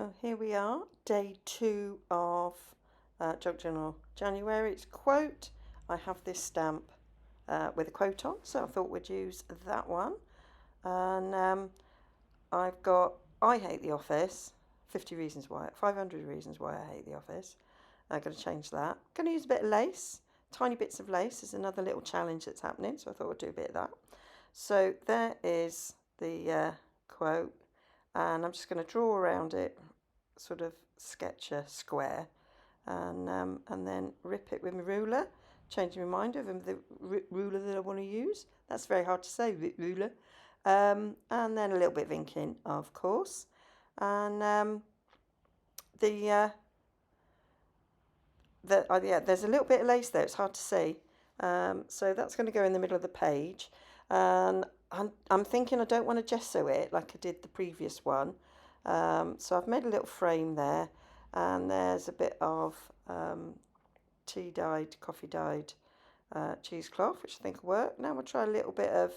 Oh, here we are, day 2 of Junk Journal January. It's quote. I have this stamp with a quote on, so I thought we'd use that one. And I've got I hate the office, 50 reasons why, 500 reasons why I hate the office. I'm going to change that. Going to use a bit of lace, tiny bits of lace is another little challenge that's happening, so I thought I'd do a bit of that. So there is the quote, and I'm just going to draw around it, sort of sketch a square, and then rip it with my ruler, changing my mind over the ruler that I want to use. That's very hard to say, ruler. And then a little bit of inking, of course, and the yeah, there's a little bit of lace there. It's hard to see. So that's going to go in the middle of the page, and I'm thinking I don't want to gesso it like I did the previous one. So I've made a little frame there, and there's a bit of tea dyed, coffee dyed cheesecloth, which I think will work. Now we'll try a little bit of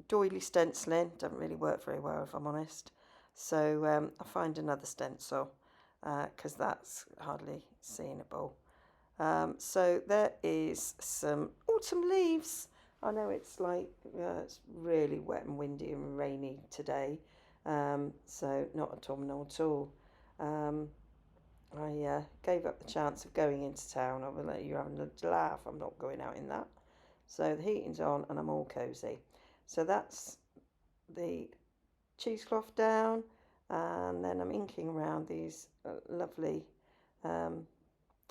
doily stenciling. Doesn't really work very well, if I'm honest. So I'll find another stencil because that's hardly seeable. So there is some autumn leaves. I know it's like it's really wet and windy and rainy today, so not autumnal at all. I gave up the chance of going into town. I will let you having a laugh. I'm not going out in that. So the heating's on and I'm all cosy. So that's the cheesecloth down, and then I'm inking around these lovely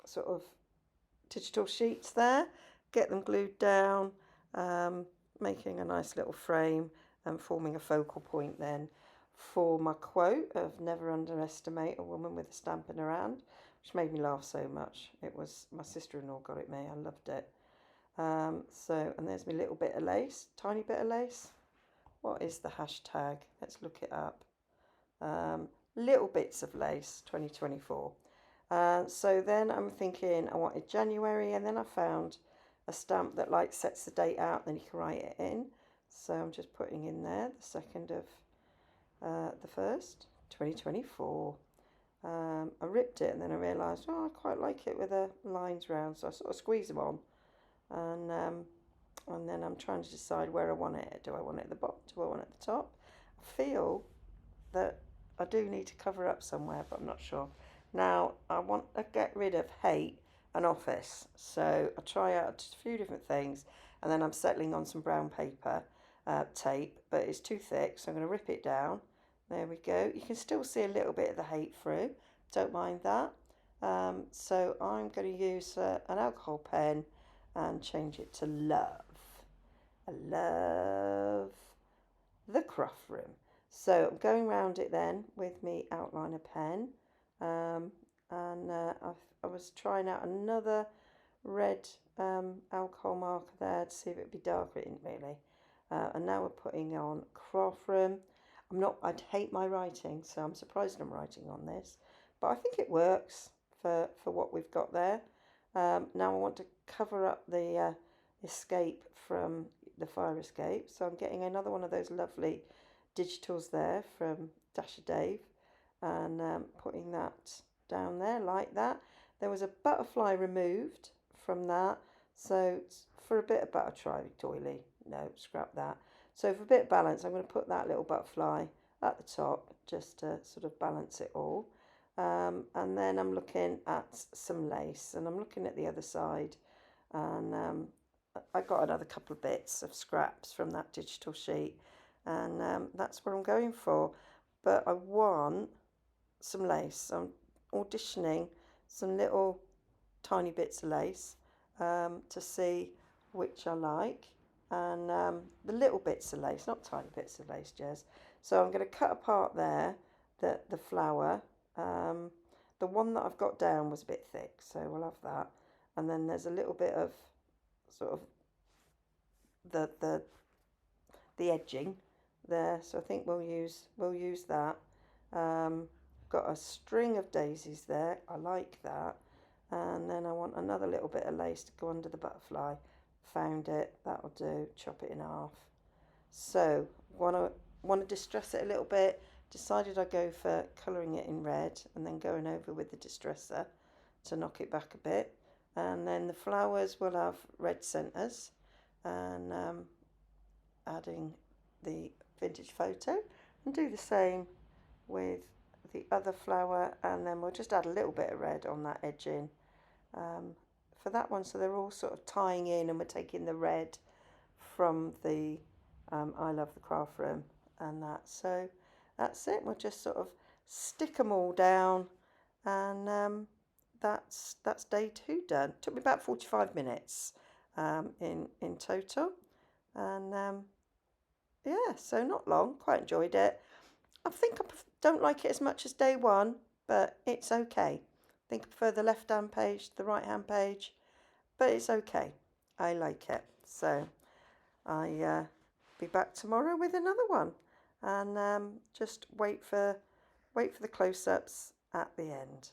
sort of digital sheets there, get them glued down, making a nice little frame and forming a focal point then for my quote of never underestimate a woman with a stamp in her hand, which made me laugh so much. It was my sister-in-law got it me. I loved it. And there's my little bit of lace, tiny bit of lace. What is the hashtag? Let's look it up. Little bits of lace 2024. So then I'm thinking I wanted January, and then I found a stamp that like sets the date out, then you can write it in. So I'm just putting in there the 2nd of the 1st, 2024. I ripped it and then I realised, oh, I quite like it with the lines round, so I sort of squeeze them on, and then I'm trying to decide where I want it. Do I want it at the bottom? Do I want it at the top? I feel that I do need to cover up somewhere, but I'm not sure. Now, I want to get rid of hate and office, so I try out a few different things, and then I'm settling on some brown paper tape, but it's too thick, so I'm going to rip it down. There we go. You can still see a little bit of the hate through. Don't mind that. So I'm going to use an alcohol pen and change it to love. I love the craft room. So I'm going round it then with me outliner pen, and I was trying out another red alcohol marker there to see if it would be darker. It didn't really. And now we're putting on craft room. I'd hate my writing, so I'm surprised I'm writing on this, but I think it works for what we've got there. Now I want to cover up the escape from the fire escape, so I'm getting another one of those lovely digitals there from Dasher Dave, and putting that down there like that. There was a butterfly removed from that, so for a bit of butterfly doily, no, scrap that. So for a bit of balance, I'm going to put that little butterfly at the top just to sort of balance it all. And then I'm looking at some lace, and I'm looking at the other side, and I got another couple of bits of scraps from that digital sheet, and that's what I'm going for. But I want some lace. I'm auditioning some little tiny bits of lace to see which I like, and the little bits of lace, not tiny bits of lace, Jez. So I'm going to cut apart there the flower. The one that I've got down was a bit thick, so we'll have that. And then there's a little bit of sort of the edging there, so I think we'll use that. Got a string of daisies there. I like that. And then I want another little bit of lace to go under the butterfly. Found it. That'll do. Chop it in half. So want to distress it a little bit, decided I'd go for colouring it in red and then going over with the distresser to knock it back a bit. And then the flowers will have red centres, and adding the vintage photo, and do the same with the other flower, and then we'll just add a little bit of red on that edging for that one, so they're all sort of tying in, and we're taking the red from the I Love the Craft Room and that. So that's it. We'll just sort of stick them all down, and that's day 2 done. Took me about 45 minutes in total, and yeah, so not long. Quite enjoyed it. I think I don't like it as much as day 1, but it's okay. I think I prefer the left hand page to the right hand page, but it's okay. I like it. So I be back tomorrow with another one, and just wait for the close-ups at the end.